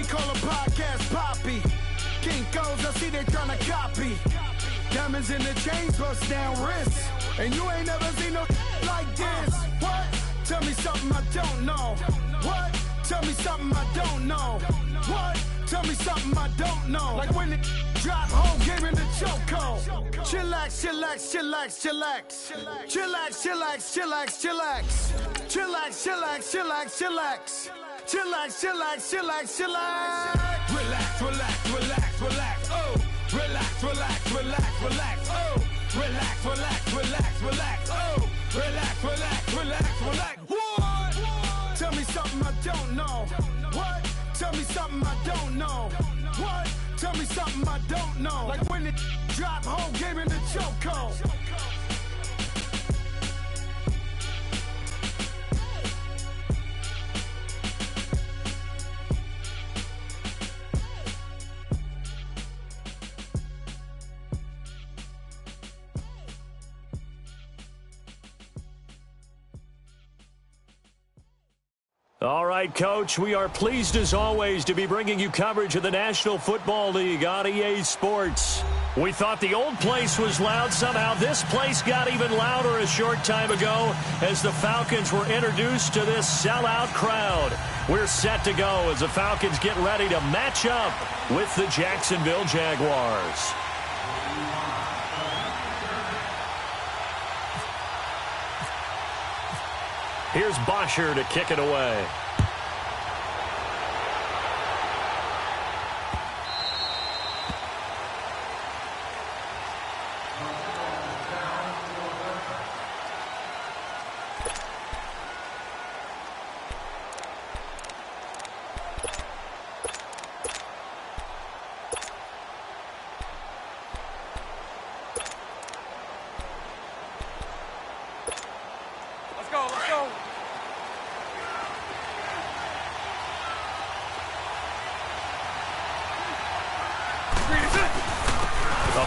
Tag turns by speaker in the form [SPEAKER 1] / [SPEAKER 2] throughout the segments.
[SPEAKER 1] call a podcast Poppy. Kinkos, I see they tryna copy. Diamonds in the chains, bust down wrists. And you ain't never seen no like this. What? Tell me something I don't know. What? Tell me something I don't know. What? Tell me something I don't know. Like when it drop home, game in the chokehold. Chillax, chillax, chillax, chillax. Chillax, chillax, chillax, chillax. Chillax, chillax, chillax, chillax. Chillax, chillax, chillax, chillax. Relax, relax, relax, relax. Oh, relax, relax, relax, relax. Oh, relax, relax, relax, relax. Oh, relax, relax, relax, relax. What? Tell me something I don't know. What? Tell me something I don't know. What? Tell me something I don't know. Like when it drop home, game in the chokehold.
[SPEAKER 2] All right, Coach, we are pleased as always to be bringing you coverage of the National Football League on EA Sports. We thought the old place was loud. Somehow this place got even louder a short time ago as the Falcons were introduced to this sellout crowd. We're set to go as the Falcons get ready to match up with the Jacksonville Jaguars. Here's Bosher to kick it away.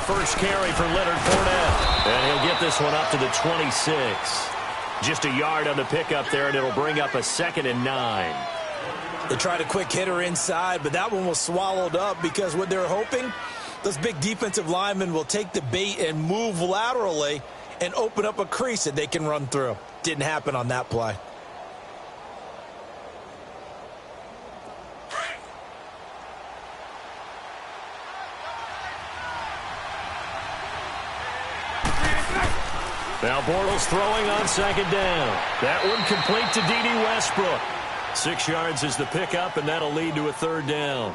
[SPEAKER 2] First carry for Leonard Fournette. And he'll get this one up to the 26. Just a yard on the pickup there, and it'll bring up a 2nd and 9.
[SPEAKER 3] They tried a quick hitter inside, but that one was swallowed up because what they're hoping, those big defensive linemen will take the bait and move laterally and open up a crease that they can run through. Didn't happen on that play.
[SPEAKER 2] Now Bortles throwing on 2nd down. That one complete to D.D. Westbrook. 6 yards is the pickup, and that'll lead to a 3rd down.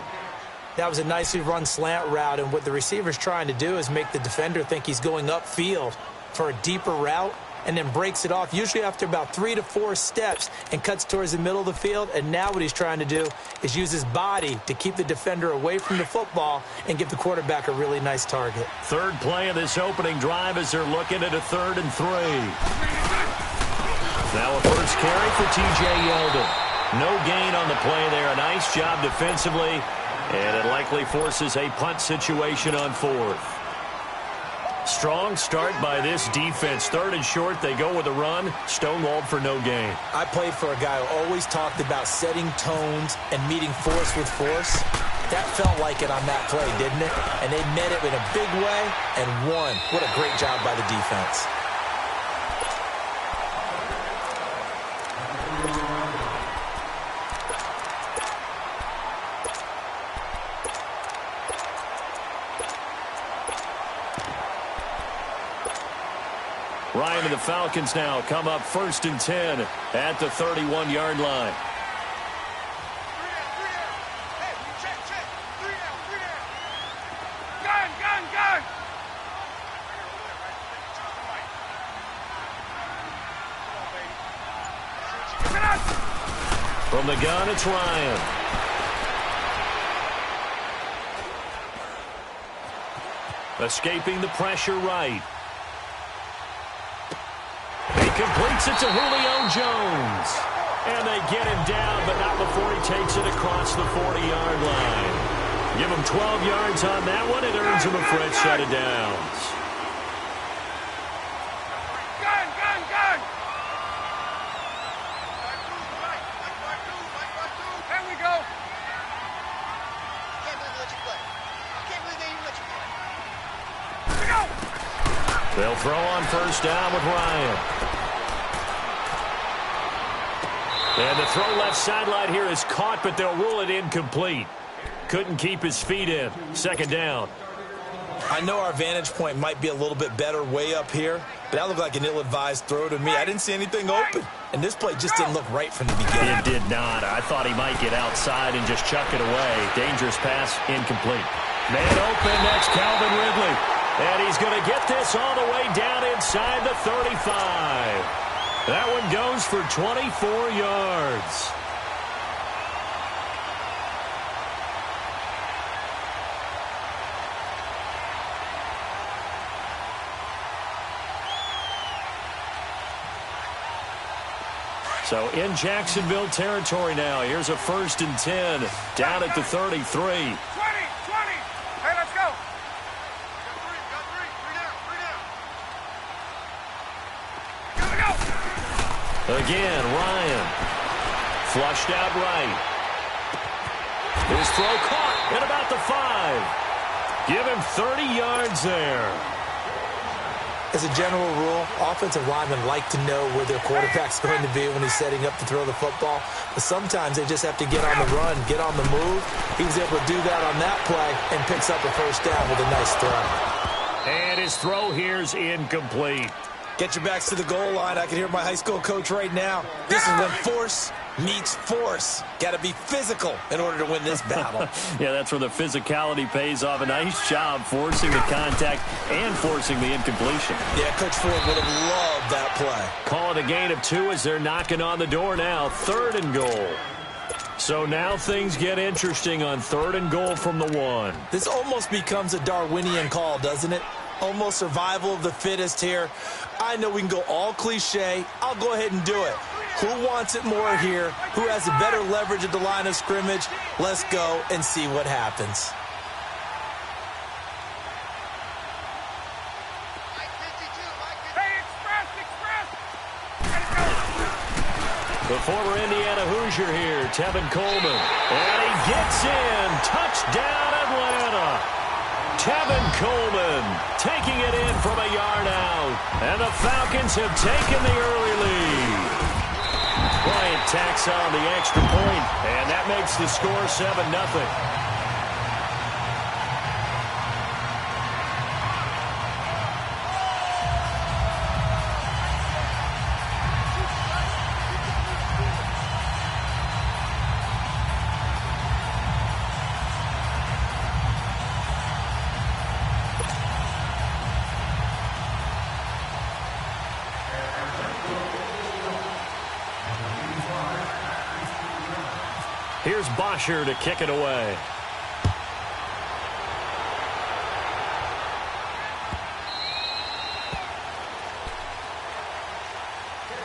[SPEAKER 4] That was a nicely run slant route, and what the receiver's trying to do is make the defender think he's going upfield for a deeper route, and then breaks it off, usually after about 3 to 4 steps, and cuts towards the middle of the field. And now what he's trying to do is use his body to keep the defender away from the football and give the quarterback a really nice target.
[SPEAKER 2] 3rd play of this opening drive as they're looking at a 3rd and 3. Now a first carry for T.J. Yeldon. No gain on the play there. A nice job defensively, and it likely forces a punt situation on 4th. Strong start by this defense. 3rd and short, they go with a run. Stonewalled for no gain.
[SPEAKER 4] I played for a guy who always talked about setting tones and meeting force with force. That felt like it on that play, didn't it? And they met it in a big way and won. What a great job by the defense.
[SPEAKER 2] Ryan and the Falcons now come up 1st and 10 at the 31-yard line. From the gun, it's Ryan. Escaping the pressure right. He completes it to Julio Jones. And they get him down, but not before he takes it across the 40-yard line. Give him 12 yards on that one. It earns him a fresh set of downs. They'll throw on first down with Ryan. And the throw left sideline here is caught, but they'll rule it incomplete. Couldn't keep his feet in. Second down.
[SPEAKER 3] I know our vantage point might be a little bit better way up here, but that looked like an ill-advised throw to me. I didn't see anything open, and this play just didn't look right from the beginning.
[SPEAKER 2] It did not. I thought he might get outside and just chuck it away. Dangerous pass, incomplete. Man open, that's Calvin Ridley. And he's going to get this all the way down inside the 35. That one goes for 24 yards. So in Jacksonville territory now. Here's a 1st and 10 down at the 33.
[SPEAKER 5] 20. Hey, let's go. Got three down. Go.
[SPEAKER 2] Again, Ryan. Flushed out right. His throw caught at about the 5. Give him 30 yards there.
[SPEAKER 4] As a general rule, offensive linemen like to know where their quarterback's going to be when he's setting up to throw the football. But sometimes they just have to get on the run, get on the move. He was able to do that on that play and picks up a first down with a nice throw.
[SPEAKER 2] And his throw here's incomplete.
[SPEAKER 3] Get your backs to the goal line. I can hear my high school coach right now. This is when force meets force. Got to be physical in order to win this battle.
[SPEAKER 2] Yeah, that's where the physicality pays off. A nice job forcing the contact and forcing the incompletion.
[SPEAKER 3] Yeah, Coach Ford would have loved that play.
[SPEAKER 2] Call it a gain of 2 as they're knocking on the door now. 3rd and goal. So now things get interesting on 3rd and goal from the 1.
[SPEAKER 3] This almost becomes a Darwinian call, doesn't it? Almost survival of the fittest here. I know we can go all cliche. I'll go ahead and do it. Who wants it more here? Who has a better leverage at the line of scrimmage? Let's go and see what happens.
[SPEAKER 2] The former Indiana Hoosier here, Tevin Coleman. And he gets in. Touchdown, Atlanta. Tevin Coleman taking it in from a yard out. And the Falcons have taken the early lead. Bryant tacks on the extra point, and that makes the score 7-0. Here's Bosher to kick it away.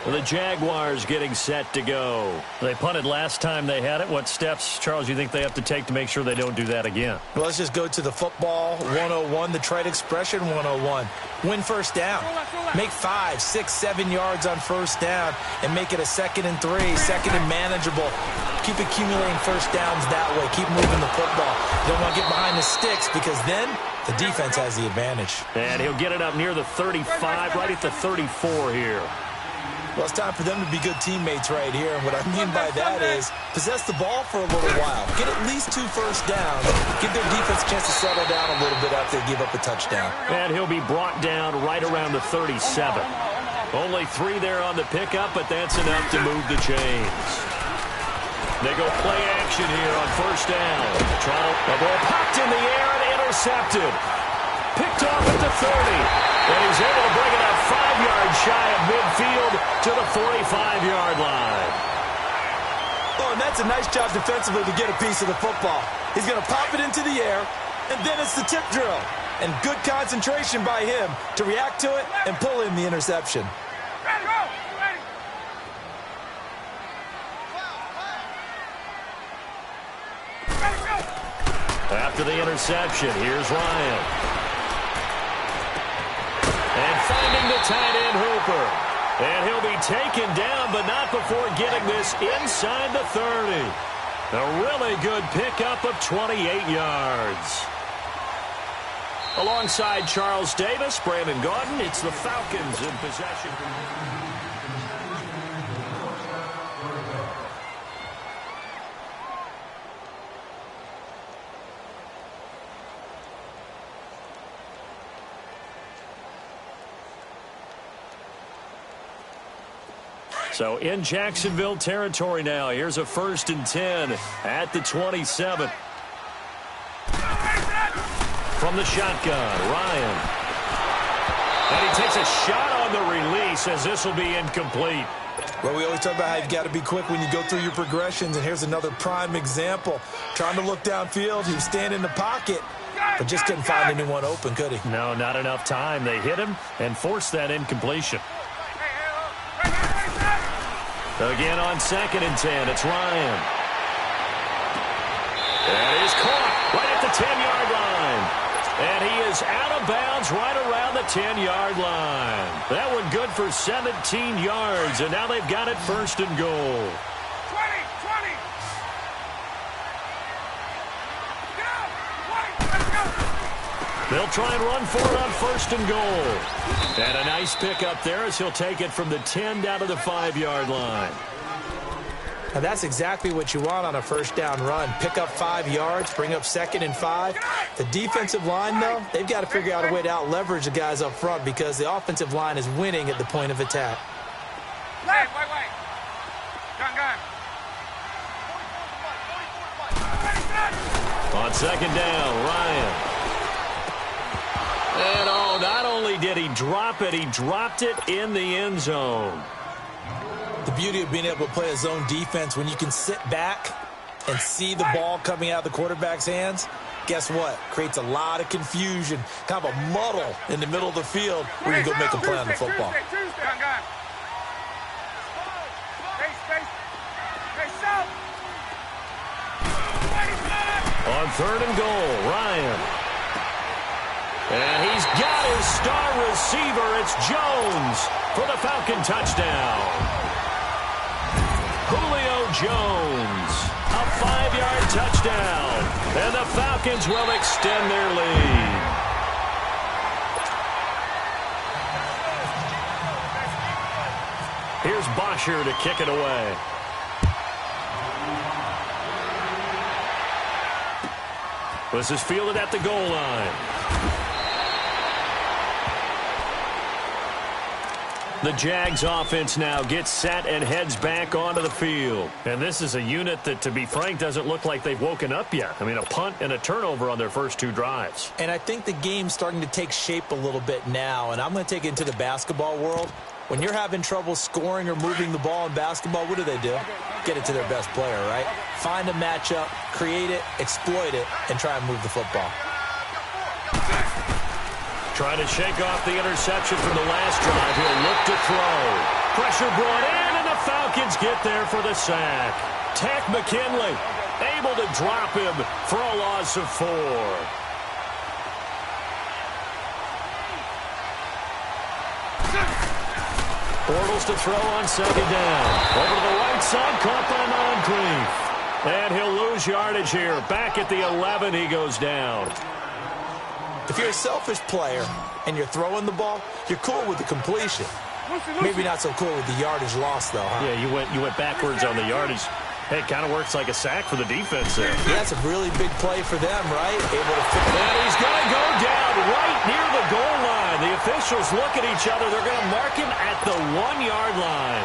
[SPEAKER 2] The Jaguars getting set to go. They punted last time they had it. What steps, Charles, you think they have to take to make sure they don't do that again?
[SPEAKER 3] Well, let's just go to the football 101, the trade expression 101. Win first down. Make 5, 6, 7 yards on first down and make it a 2nd and 3, 2nd and manageable. Keep accumulating first downs that way. Keep moving the football. You don't want to get behind the sticks because then the defense has the advantage.
[SPEAKER 2] And he'll get it up near the 35, right at the 34 here.
[SPEAKER 3] Well, it's time for them to be good teammates right here. And what I mean by that is possess the ball for a little while. Get at least 2 first downs. Give their defense a chance to settle down a little bit after they give up a touchdown.
[SPEAKER 2] And he'll be brought down right around the 37. Only 3 there on the pickup, but that's enough to move the chains. They go play action here on first down. The ball popped in the air and intercepted. Picked off at the 30. And he's able to bring it up 5 yards shy of midfield to the 45-yard line.
[SPEAKER 3] Oh, and that's a nice job defensively to get a piece of the football. He's going to pop it into the air, and then it's the tip drill. And good concentration by him to react to it and pull in the interception.
[SPEAKER 2] After the interception, here's Ryan. And finding the tight end, Hooper. And he'll be taken down, but not before getting this inside the 30. A really good pickup of 28 yards. Alongside Charles Davis, Brandon Gaudin, it's the Falcons in possession. So in Jacksonville territory now. Here's a 1st and 10 at the 27. From the shotgun, Ryan. And he takes a shot on the release as this will be incomplete.
[SPEAKER 3] Well, we always talk about how you've got to be quick when you go through your progressions, and here's another prime example. Trying to look downfield, he was standing in the pocket, but just couldn't find anyone open, could he?
[SPEAKER 2] No, not enough time. They hit him and forced that incompletion. Again on 2nd and 10, it's Ryan. And he's caught right at the 10-yard line. And he is out of bounds right around the 10-yard line. That one good for 17 yards, and now they've got it 1st and goal.
[SPEAKER 5] 20. Get out. 20. Let's go.
[SPEAKER 2] They'll try and run for it on 1st and goal. And a nice pickup there as he'll take it from the 10 down to the 5-yard line.
[SPEAKER 4] Now that's exactly what you want on a 1st down run. Pick up 5 yards, bring up 2nd and 5. The defensive line, though, they've got to figure out a way to out-leverage the guys up front because the offensive line is winning at the point of attack.
[SPEAKER 5] Wait. Gun.
[SPEAKER 2] On 2nd down, Ryan. And not only did he drop it, he dropped it in the end zone.
[SPEAKER 3] The beauty of being able to play a zone defense when you can sit back and see the ball coming out of the quarterback's hands, guess what? Creates a lot of confusion, kind of a muddle in the middle of the field where you go make a play on the football.
[SPEAKER 5] Gun. South.
[SPEAKER 2] On 3rd and goal, Ryan. And he's got his star receiver. It's Jones for the Falcon touchdown. Julio Jones, a 5-yard touchdown. And the Falcons will extend their lead. Here's Bosher to kick it away. This is fielded at the goal line. The Jags offense now gets set and heads back onto the field. And this is a unit that, to be frank, doesn't look like they've woken up yet. I mean, a punt and a turnover on their first 2 drives.
[SPEAKER 4] And I think the game's starting to take shape a little bit now. And I'm going to take it into the basketball world. When you're having trouble scoring or moving the ball in basketball, what do? Get it to their best player, right? Find a matchup, create it, exploit it, and try and move the football.
[SPEAKER 2] Trying to shake off the interception from the last drive. He'll look to throw. Pressure brought in, and the Falcons get there for the sack. Tack McKinley able to drop him for a loss of 4. Bortles to throw on 2nd down. Over to the right side, caught by Moncrief. And he'll lose yardage here. Back at the 11, he goes down.
[SPEAKER 4] If you're a selfish player and you're throwing the ball, you're cool with the completion. Maybe not so cool with the yardage loss, though, huh?
[SPEAKER 2] Yeah, you went backwards on the yardage. Hey, it kind of works like a sack for the defense there.
[SPEAKER 4] Yeah, that's a really big play for them, right? Able to fit.
[SPEAKER 2] And he's going to go down right near the goal line. The officials look at each other. They're going to mark him at the 1-yard line.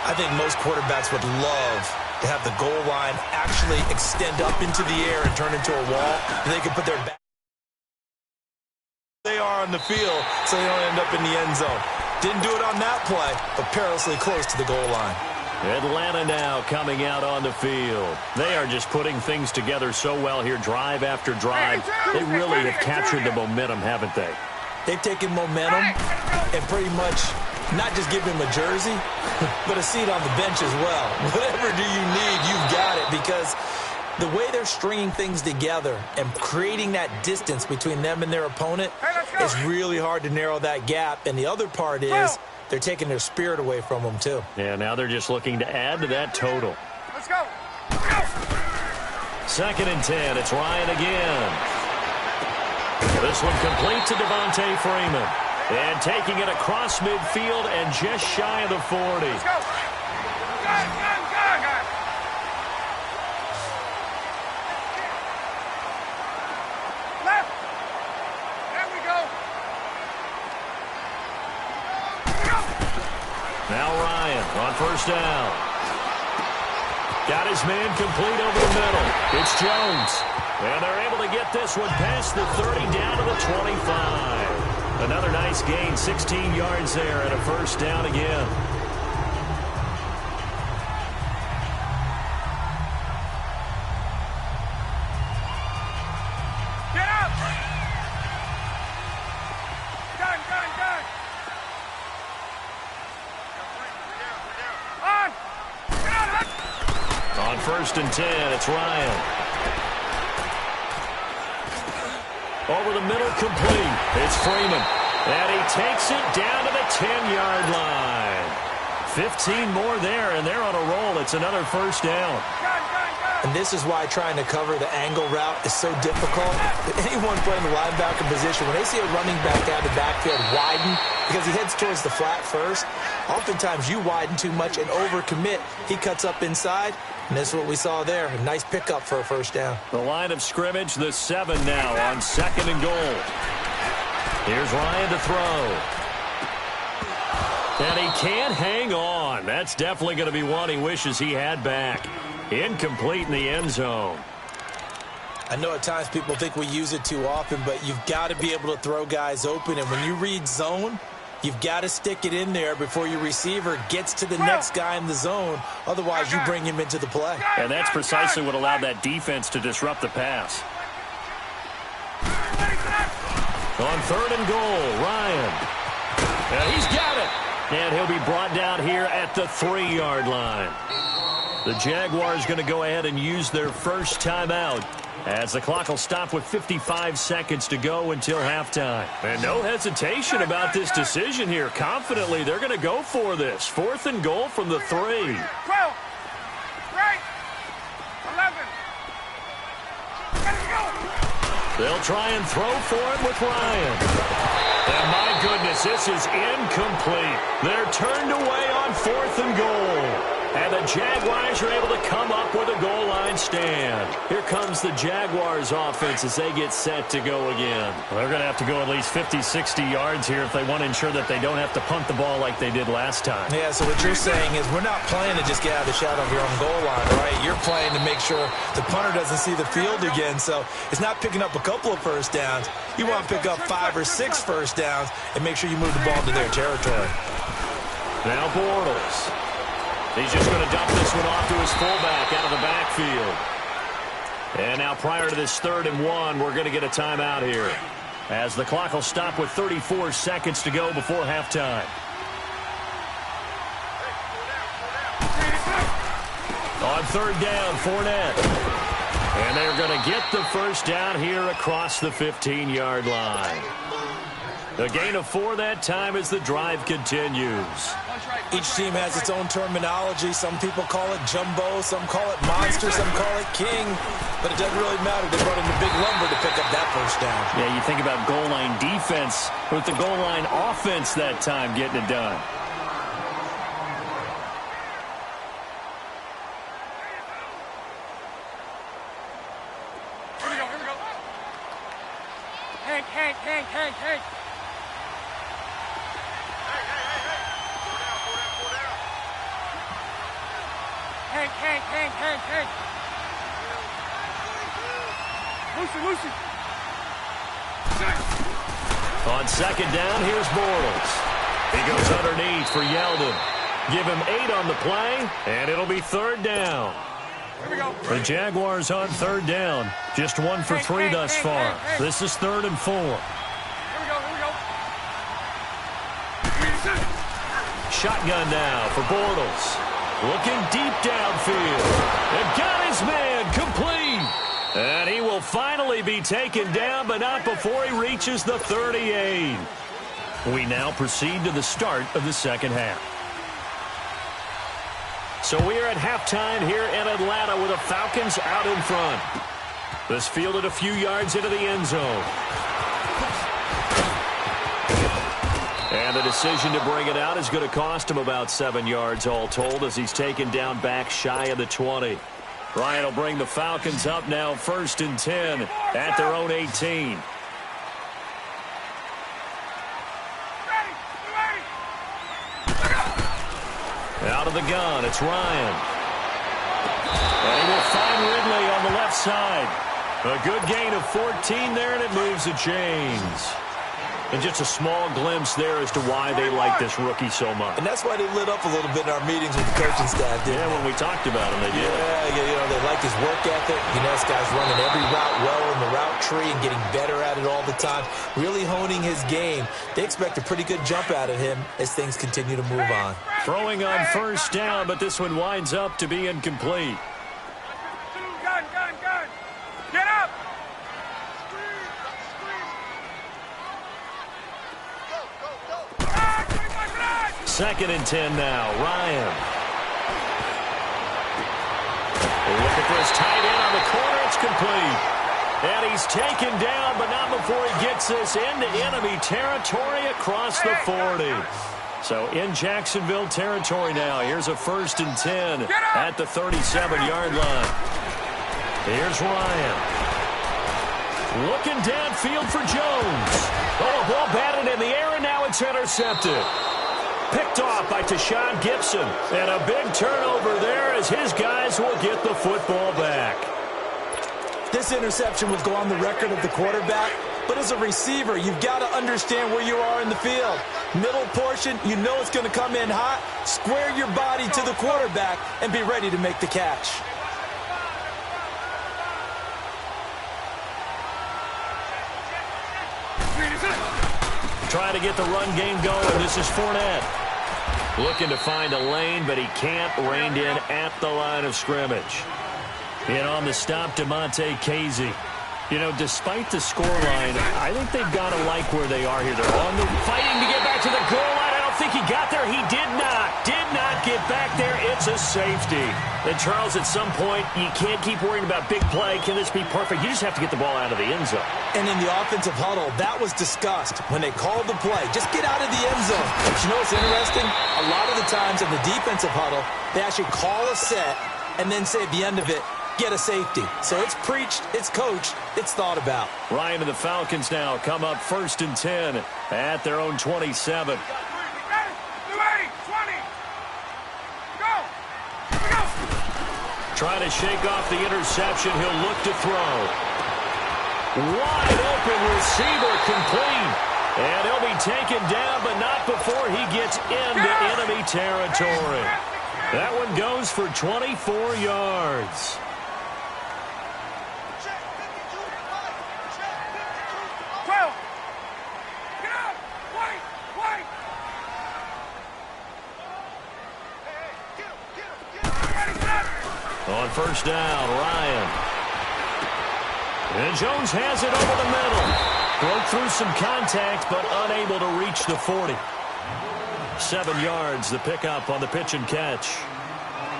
[SPEAKER 3] I think most quarterbacks would love to have the goal line actually extend up into the air and turn into a wall. They can put their back. They are on the field, so they don't end up in the end zone. Didn't do it on that play, but perilously close to the goal line.
[SPEAKER 2] Atlanta now coming out on the field. They are just putting things together so well here, drive after drive. They really have captured the momentum, haven't they?
[SPEAKER 4] They've taken momentum and pretty much not just give him a jersey, but a seat on the bench as well. Whatever do you need, you've got it, because the way they're stringing things together and creating that distance between them and their opponent is really hard to narrow that gap. And the other part is they're taking their spirit away from them, too.
[SPEAKER 2] Yeah, now they're just looking to add to that total.
[SPEAKER 5] Let's go.
[SPEAKER 2] 2nd and 10. It's Ryan again. This one complete to Devontae Freeman. And taking it across midfield and just shy of the 40.
[SPEAKER 5] Let's go. Gun. Left. There we go.
[SPEAKER 2] Now Ryan on first down. Got his man complete over the middle. It's Jones. And they're able to get this one past the 30 down to the 25. Another nice gain, 16 yards there and a first down again.
[SPEAKER 5] Get up. Gun. On. Get out.
[SPEAKER 2] On first and 10, it's Ryan. Over the middle, complete. It's Freeman. And he takes it down to the 10-yard line. 15 more there, and they're on a roll. It's another first down.
[SPEAKER 4] And this is why trying to cover the angle route is so difficult. Anyone playing the linebacker position, when they see a running back out of the backfield widen, because he heads towards the flat first, oftentimes you widen too much and overcommit. He cuts up inside, and that's what we saw there. A nice pickup for a first down.
[SPEAKER 2] The line of scrimmage, the 7 now on second and goal. Here's Ryan to throw. And he can't hang on. That's definitely going to be one he wishes he had back. Incomplete in the end zone.
[SPEAKER 3] I know at times people think we use it too often, but you've got to be able to throw guys open. And when you read zone, you've got to stick it in there before your receiver gets to the next guy in the zone. Otherwise, you bring him into the play.
[SPEAKER 2] And that's precisely what allowed that defense to disrupt the pass. On third and goal, Ryan. And he's got it. And he'll be brought down here at the 3-yard line. The Jaguars going to go ahead and use their first timeout as the clock will stop with 55 seconds to go until halftime. And no hesitation about this decision here. Confidently, they're going to go for this. 4th and goal from the 3.
[SPEAKER 5] 12. Right. 11. Let's go.
[SPEAKER 2] They'll try and throw for it with Ryan. And my goodness, this is incomplete. They're turned away on 4th and goal. And the Jaguars are able to come up with a goal line stand. Here comes the Jaguars offense as they get set to go again. They're going to have to go at least 50, 60 yards here if they want to ensure that they don't have to punt the ball like they did last time.
[SPEAKER 3] Yeah, so what you're saying is we're not playing to just get out of the shadow of your own goal line, right? You're playing to make sure the punter doesn't see the field again. So it's not picking up a couple of first downs. You want to pick up 5 or 6 first downs and make sure you move the ball into their territory.
[SPEAKER 2] Now Bortles. He's just going to dump this one off to his fullback out of the backfield. And now prior to this 3rd and 1, we're going to get a timeout here as the clock will stop with 34 seconds to go before halftime. On 3rd down, Fournette. And they're going to get the first down here across the 15-yard line. A gain of 4 that time as the drive continues.
[SPEAKER 3] Each team has its own terminology. Some people call it jumbo, some call it monster, some call it king. But it doesn't really matter. They brought in the big lumber to pick up that first down.
[SPEAKER 2] Yeah, you think about goal line defense with the goal line offense that time getting it done.
[SPEAKER 5] Here we go. Hank. Hank. Lucy.
[SPEAKER 2] On 2nd down, here's Bortles. He goes underneath for Yeldon. Give him 8 on the play, and it'll be 3rd down.
[SPEAKER 5] Here we go.
[SPEAKER 2] The Jaguars on 3rd down. Just 1 for 3 thus far. This is 3rd and 4.
[SPEAKER 5] Here we go.
[SPEAKER 2] Shotgun now for Bortles. Looking deep downfield. And got his man complete. And he will finally be taken down, but not before he reaches the 38. We now proceed to the start of the second half. So we are at halftime here in Atlanta with the Falcons out in front. This fielded a few yards into the end zone. And the decision to bring it out is going to cost him about 7 yards all told as he's taken down back shy of the 20. Ryan will bring the Falcons up now 1st and 10 at their own 18. Out of the gun, it's Ryan. And he will find Ridley on the left side. A good gain of 14 there, and it moves the chains. And just a small glimpse there as to why they like this rookie so much.
[SPEAKER 3] And that's why they lit up a little bit in our meetings with the coaching staff, didn't they?
[SPEAKER 2] When we talked about him, they did.
[SPEAKER 3] Yeah, they like his work ethic. This guy's running every route well in the route tree and getting better at it all the time, really honing his game. They expect a pretty good jump out of him as things continue to move on.
[SPEAKER 2] Throwing on 1st down, but this one winds up to be incomplete.
[SPEAKER 5] Gun. Get up.
[SPEAKER 2] 2nd and 10 now. Ryan. Looking for his tight end on the corner. It's complete. And he's taken down, but not before he gets this into enemy territory across the 40. So in Jacksonville territory now. Here's a 1st and 10 at the 37-yard line. Here's Ryan. Looking downfield for Jones. Oh, ball batted in the air, and now it's intercepted. Picked off by Tashawn Gibson. And a big turnover there as his guys will get the football back.
[SPEAKER 3] This interception will go on the record of the quarterback, but as a receiver, you've got to understand where you are in the field. Middle portion, you know it's going to come in hot. Square your body to the quarterback and be ready to make the catch.
[SPEAKER 2] Trying to get the run game going. This is Fournette. Looking to find a lane, but he can't. Reined in at the line of scrimmage. And on the stop, DeMonte Casey. You know, despite the scoreline, I think they've got to like where they are here. They're on the fighting to get back to the goal line. I don't think he got there. He did not get back there. It's a safety. And, Charles, at some point, you can't keep worrying about big play. Can this be perfect? You just have to get the ball out of the end zone.
[SPEAKER 3] And in the offensive huddle, that was discussed when they called the play. Just get out of the end zone. But you know what's interesting? A lot of the times in the defensive huddle, they actually call a set and then say at the end of it, get a safety. So it's preached, it's coached, it's thought about.
[SPEAKER 2] Ryan and the Falcons now come up 1st and 10 at their own 27. Trying to shake off the interception. He'll look to throw. Wide open receiver complete. And he'll be taken down, but not before he gets into enemy territory. That one goes for 24 yards. On 1st down, Ryan. And Jones has it over the middle. Broke through some contact, but unable to reach the 40. 7 yards, the pickup on the pitch and catch.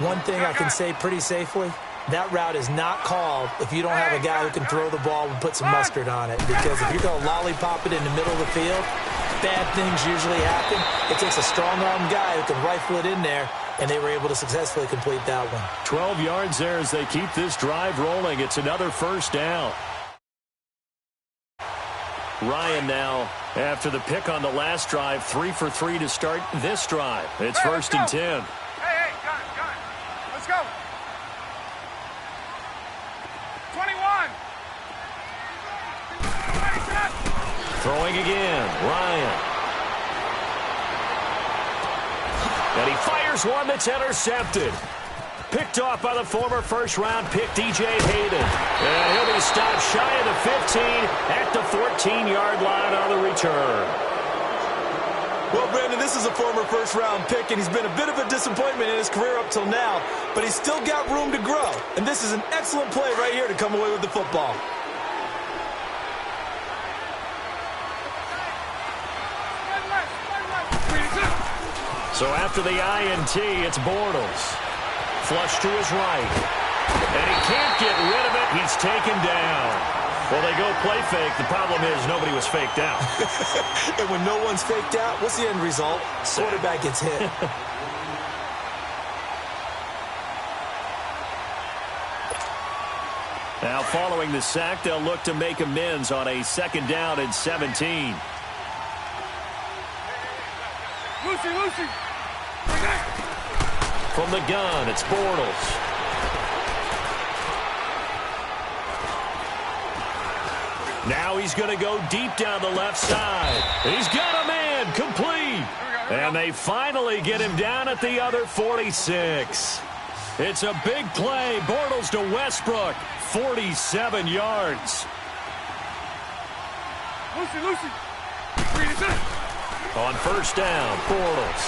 [SPEAKER 4] One thing I can say pretty safely, that route is not called if you don't have a guy who can throw the ball and put some mustard on it. Because if you're going to lollipop it in the middle of the field, bad things usually happen. It takes a strong-arm guy who can rifle it in there, and they were able to successfully complete that one.
[SPEAKER 2] 12 yards there as they keep this drive rolling. It's another 1st down. Ryan now, after the pick on the last drive, 3 for 3 to start this drive. It's 1st and 10.
[SPEAKER 5] Hey, gun. Let's go. 21.
[SPEAKER 2] Throwing again, Ryan. And he fires one that's intercepted. Picked off by the former first-round pick, DJ Hayden. And he'll be stopped shy of the 15 at the 14-yard line on the return.
[SPEAKER 3] Well, Brandon, this is a former first-round pick, and he's been a bit of a disappointment in his career up till now, but he's still got room to grow. And this is an excellent play right here to come away with the football.
[SPEAKER 2] So after the INT, it's Bortles. Flush to his right. And he can't get rid of it. He's taken down. Well, they go play fake. The problem is nobody was faked out.
[SPEAKER 3] And when no one's faked out, what's the end result? Quarterback gets hit.
[SPEAKER 2] Now, following the sack, they'll look to make amends on a 2nd down and 17.
[SPEAKER 5] Lucy.
[SPEAKER 2] From the gun, it's Bortles. Now he's going to go deep down the left side. He's got a man, complete. And they finally get him down at the other 46. It's a big play. Bortles to Westbrook, 47 yards.
[SPEAKER 5] Lucy.
[SPEAKER 2] On 1st down, Bortles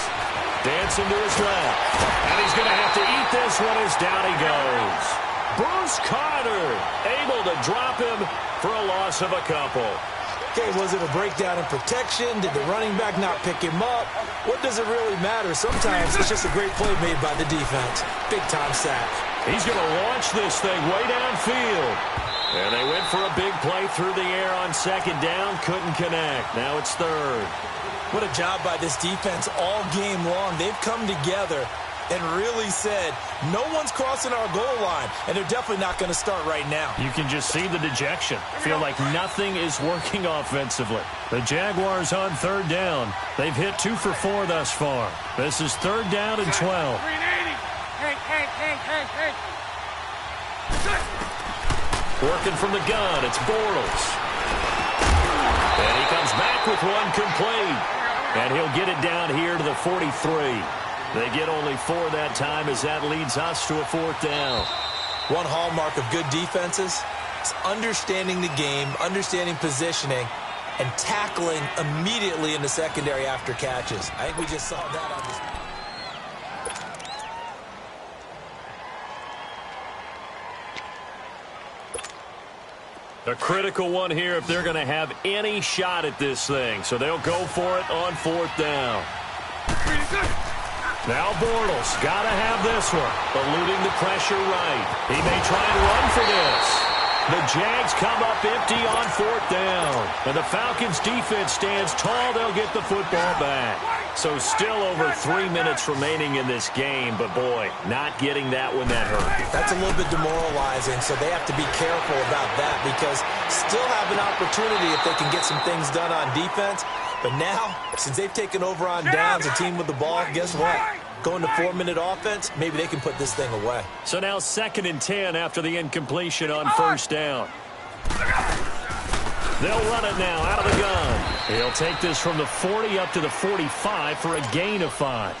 [SPEAKER 2] dancing to his left. And he's going to have to eat this one as down he goes. Bruce Carter able to drop him for a loss of a couple.
[SPEAKER 3] Okay, was it a breakdown in protection? Did the running back not pick him up? What does it really matter? Sometimes it's just a great play made by the defense. Big-time sack.
[SPEAKER 2] He's going to launch this thing way downfield. And they went for a big play through the air on 2nd down. Couldn't connect. Now it's 3rd.
[SPEAKER 3] What a job by this defense all game long. They've come together and really said, no one's crossing our goal line, and they're definitely not going to start right now.
[SPEAKER 2] You can just see the dejection. Feel like nothing is working offensively. The Jaguars on 3rd down. They've hit 2 for 4 thus far. This is 3rd down and 12.
[SPEAKER 5] 380. Hank.
[SPEAKER 2] Working from the gun, it's Bortles. And he comes back with one complete. And he'll get it down here to the 43. They get only 4 that time as that leads us to a 4th down.
[SPEAKER 3] One hallmark of good defenses is understanding the game, understanding positioning, and tackling immediately in the secondary after catches. I think we just saw that on this.
[SPEAKER 2] A critical one here if they're going to have any shot at this thing. So they'll go for it on 4th down. Now Bortles got to have this one. Eluding the pressure right. He may try and run for this. The Jags come up empty on 4th down. And the Falcons defense stands tall. They'll get the football back. So still over 3 minutes remaining in this game. But boy, not getting that one that hurt.
[SPEAKER 3] That's a little bit demoralizing, so they have to be careful about that because still have an opportunity if they can get some things done on defense. But now, since they've taken over on downs, a team with the ball, guess what? Going to 4-minute offense, maybe they can put this thing away.
[SPEAKER 2] So now 2nd and 10 after the incompletion on 1st down. They'll run it now out of the gun. He'll take this from the 40 up to the 45 for a gain of 5.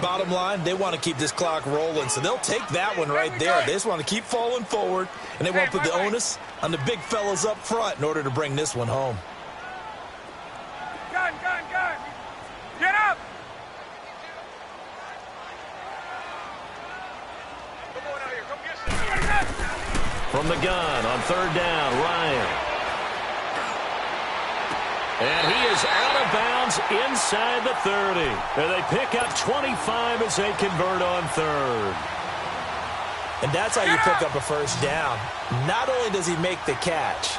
[SPEAKER 3] Bottom line, they want to keep this clock rolling, so they'll take that one right there. They just want to keep falling forward, and they want to put the onus on the big fellas up front in order to bring this one home.
[SPEAKER 5] Gun. Get up. Come on out here. Come get some.
[SPEAKER 2] From the gun on 3rd down, Ryan. And he is out of bounds inside the 30. And they pick up 25 as they convert on 3rd.
[SPEAKER 3] And that's how you pick up a 1st down. Not only does he make the catch,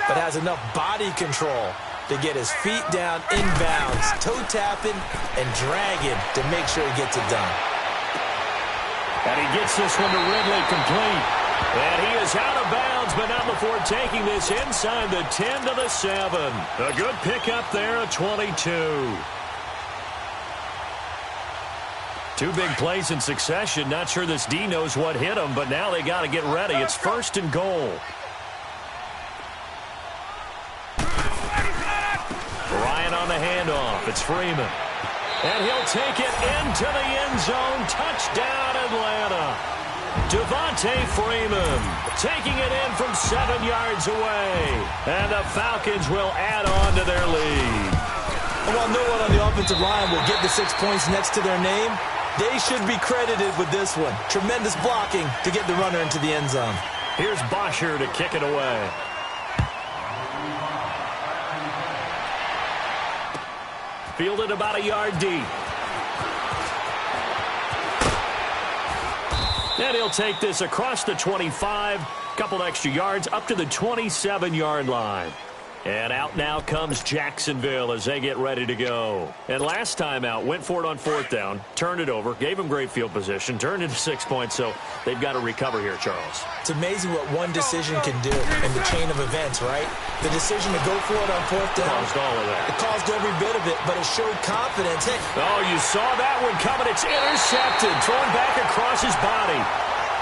[SPEAKER 3] but has enough body control to get his feet down inbounds, toe-tapping and dragging to make sure he gets it done.
[SPEAKER 2] And he gets this one to Ridley complete. And he is out of bounds, but not before taking this inside the 10 to the 7. A good pickup there at 22. 2 big plays in succession. Not sure this D knows what hit him, but now they got to get ready. It's 1st and goal. Ryan on the handoff. It's Freeman. And he'll take it into the end zone. Touchdown, Atlanta. Devontae Freeman taking it in from 7 yards away. And the Falcons will add on to their lead.
[SPEAKER 3] And while no one on the offensive line will get the 6 points next to their name, they should be credited with this one. Tremendous blocking to get the runner into the end zone.
[SPEAKER 2] Here's Bosher to kick it away. Fielded about a yard deep. And he'll take this across the 25, couple extra yards up to the 27-yard line. And out now comes Jacksonville as they get ready to go. And last time out, went for it on 4th down, turned it over, gave them great field position, turned it to 6 points, so they've got to recover here, Charles.
[SPEAKER 4] It's amazing what one decision can do in the chain of events, right? The decision to go for it on 4th down.
[SPEAKER 2] Caused all of that.
[SPEAKER 4] It caused every bit of it, but it showed confidence. Hey.
[SPEAKER 2] Oh, you saw that one coming. It's intercepted, thrown back across his body.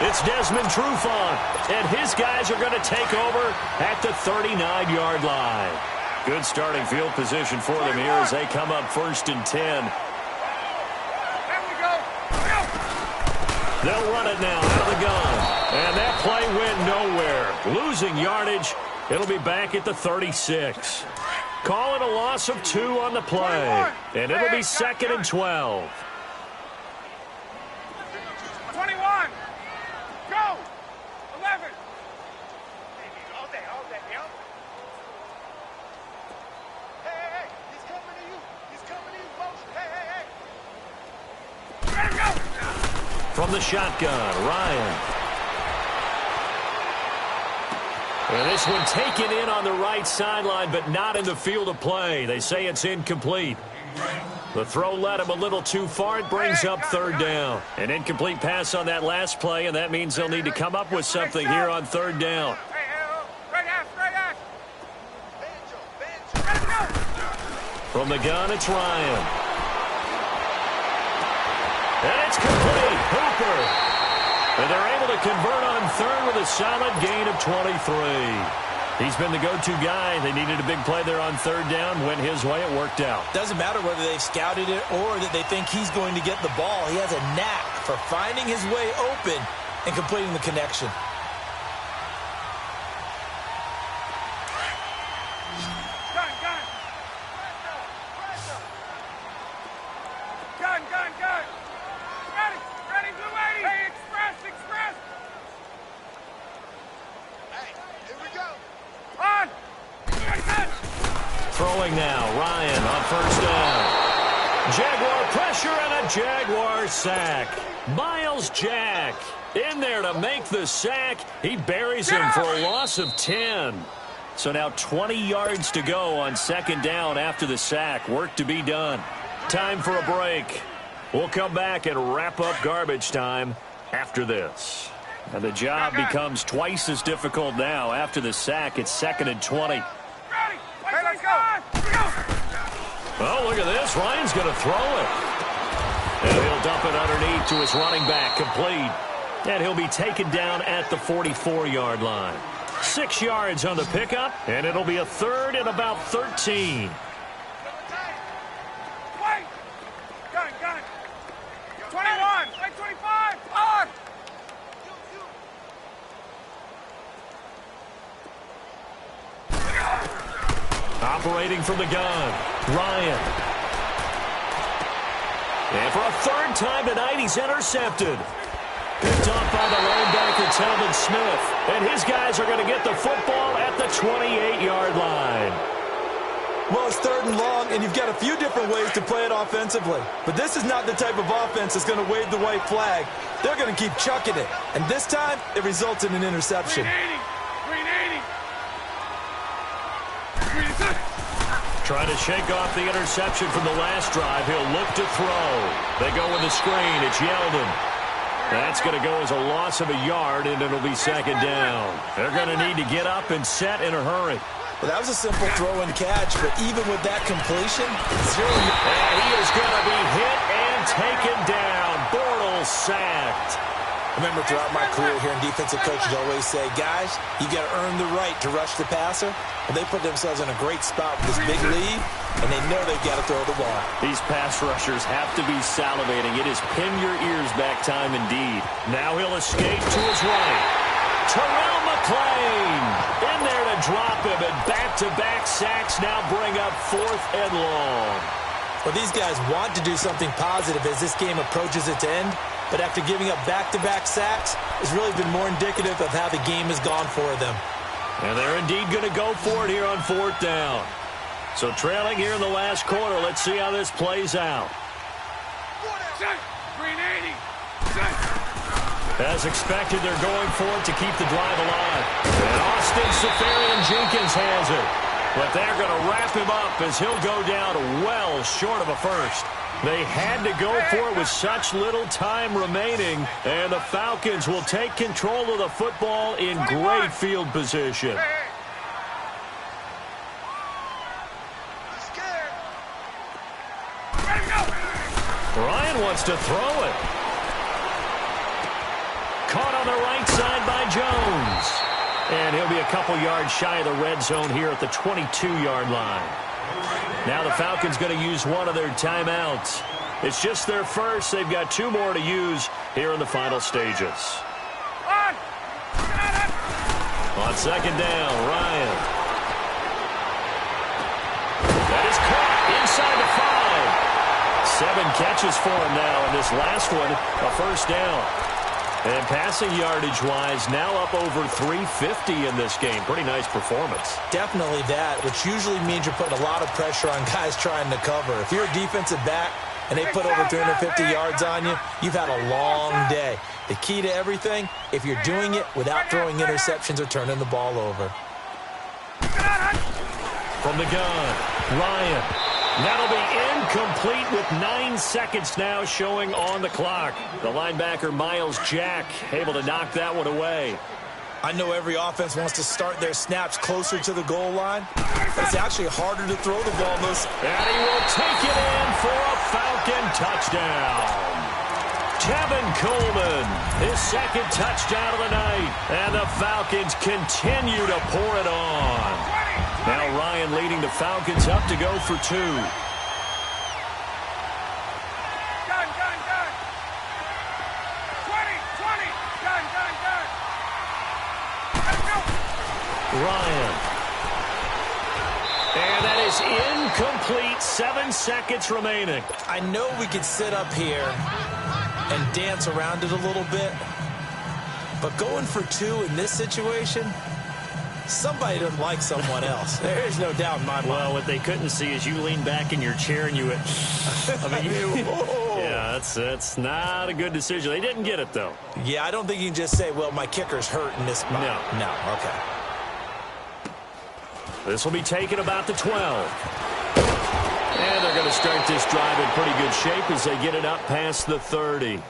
[SPEAKER 2] It's Desmond Trufant, and his guys are going to take over at the 39-yard line. Good starting field position for them here as they come up 1st and 10.
[SPEAKER 5] There we go.
[SPEAKER 2] They'll run it now out of the gun, and that play went nowhere. Losing yardage, it'll be back at the 36. Call it a loss of 2 on the play, and it'll be 2nd and 12.
[SPEAKER 5] 21. Go! 11. All day, yep. Hey, he's coming to you. He's coming to you, folks. Hey. Let him go!
[SPEAKER 2] From the shotgun, Ryan. And this one taken in on the right sideline, but not in the field of play. They say it's incomplete. The throw led him a little too far. It brings up 3rd down. An incomplete pass on that last play, and that means they'll need to come up with something here on 3rd down.
[SPEAKER 5] Straight ass.
[SPEAKER 2] From the gun, it's Ryan. And it's complete. Hooper. And they're able to convert on 3rd with a solid gain of 23. He's been the go-to guy. They needed a big play there on 3rd down. Went his way. It worked out.
[SPEAKER 3] Doesn't matter whether they've scouted it or that they think he's going to get the ball. He has a knack for finding his way open and completing the connection.
[SPEAKER 5] Gun. Ready, Blue 80. Hey, express. Hey, here we go. On.
[SPEAKER 2] Throwing now. Ryan on 1st down. Jaguar pressure and a Jaguar sack. Miles Jack in there to make the sack. He buries him for a loss of 10. So now 20 yards to go on 2nd down after the sack. Work to be done. Time for a break. We'll come back and wrap up garbage time after this. And the job becomes twice as difficult now. After the sack, it's 2nd and 20.
[SPEAKER 5] Ready. Hey, let's go.
[SPEAKER 2] Oh, look at this. Ryan's going to throw it. And he'll dump it underneath to his running back. Complete. And he'll be taken down at the 44-yard line. 6 yards on the pickup, and it'll be a 3rd and about 13.
[SPEAKER 5] Wait. Gun. 21. Wait, 25. On.
[SPEAKER 2] Operating from the gun, Ryan. And for a 3rd time tonight, he's intercepted. Picked off by the linebacker, Telvin Smith. And his guys are going to get the football at the 28-yard line.
[SPEAKER 3] Well, it's 3rd and long, and you've got a few different ways to play it offensively. But this is not the type of offense that's going to wave the white flag. They're going to keep chucking it. And this time, it results in an interception.
[SPEAKER 5] Green 80.
[SPEAKER 2] Trying to shake off the interception from the last drive. He'll look to throw. They go with the screen. It's Yeldon. That's going to go as a loss of a yard, and it'll be 2nd down. They're going to need to get up and set in a hurry.
[SPEAKER 3] Well, that was a simple throw and catch, but even with that completion, 0.
[SPEAKER 2] And he is going to be hit and taken down. Bortles sacked.
[SPEAKER 3] Remember, throughout my career here in defensive coaches always say, guys, you got to earn the right to rush the passer. Well, they put themselves in a great spot with this big lead, and they know they've got to throw the ball.
[SPEAKER 2] These pass rushers have to be salivating. It is pin your ears back time indeed. Now he'll escape to his right. Terrell McClain in there to drop him, and back-to-back sacks now bring up 4th and long.
[SPEAKER 4] Well, these guys want to do something positive as this game approaches its end, but after giving up back-to-back sacks, it's really been more indicative of how the game has gone for them.
[SPEAKER 2] And they're indeed going to go for it here on 4th down. So trailing here in the last quarter, let's see how this plays out.
[SPEAKER 5] Green 80.
[SPEAKER 2] As expected, they're going for it to keep the drive alive. And Austin Seferian-Jenkins has it. But they're going to wrap him up as he'll go down well short of a first. They had to go for it with such little time remaining. And the Falcons will take control of the football in great field position. Ryan wants to throw it. Caught on the right side by Jones. And he'll be a couple yards shy of the red zone here at the 22-yard line. Now the Falcons going to use one of their timeouts. It's just their first. They've got 2 more to use here in the final stages. On second down, Ryan. That is caught inside the 5. 7 catches for him now, and this last one a first down. And passing yardage-wise, now up over 350 in this game. Pretty nice performance.
[SPEAKER 4] Definitely that, which usually means you're putting a lot of pressure on guys trying to cover. If you're a defensive back and they put over 350 yards on you, you've had a long day. The key to everything, if you're doing it without throwing interceptions or turning the ball over.
[SPEAKER 2] From the gun, Ryan. That'll be incomplete with 9 seconds now showing on the clock. The linebacker, Miles Jack, able to knock that one away.
[SPEAKER 3] I know every offense wants to start their snaps closer to the goal line, but it's actually harder to throw the ball.
[SPEAKER 2] And he will take it in for a Falcon touchdown. Tevin Coleman, his second touchdown of the night. And the Falcons continue to pour it on. Now Ryan leading the Falcons up to go for 2.
[SPEAKER 5] Gun. Gun. 20. Gun. Let's go.
[SPEAKER 2] Ryan. And that is incomplete. 7 seconds remaining.
[SPEAKER 3] I know we could sit up here and dance around it a little bit, but going for 2 in this situation, somebody doesn't like someone else. There's no doubt in my mind.
[SPEAKER 2] Well, what they couldn't see is you lean back in your chair and you went, yeah, that's not a good decision. They didn't get it, though.
[SPEAKER 3] Yeah, I don't think you can just say, well, my kicker's hurt in this spot. No, okay.
[SPEAKER 2] This will be taken about the 12. And they're going to start this drive in pretty good shape as they get it up past the 30.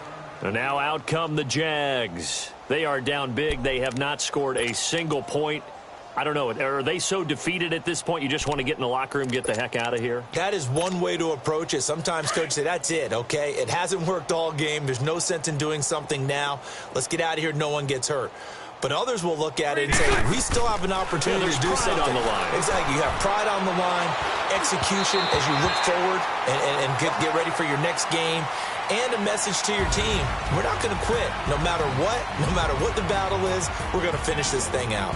[SPEAKER 2] And now out come the Jags. They are down big. They have not scored a single point. I don't know. Are they so defeated at this point you just want to get in the locker room, get the heck out of here?
[SPEAKER 3] That is one way to approach it. Sometimes coaches say, that's it, okay? It hasn't worked all game. There's no sense in doing something now. Let's get out of here. No one gets hurt. But others will look at it and say, we still have an opportunity to do something.
[SPEAKER 2] On the line.
[SPEAKER 3] Exactly. You have pride on the line, execution as you look forward and get ready for your next game, and a message to your team. We're not going to quit. No matter what the battle is, we're going to finish this thing out.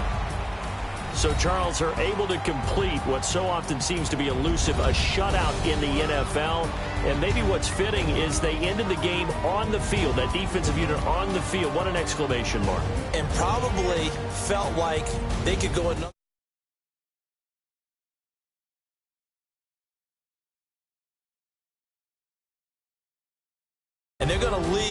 [SPEAKER 2] So Charles are able to complete what so often seems to be elusive, a shutout in the NFL. And maybe what's fitting is they ended the game on the field, that defensive unit on the field. What an exclamation mark.
[SPEAKER 3] And probably felt like they could go another. And they're going to leave.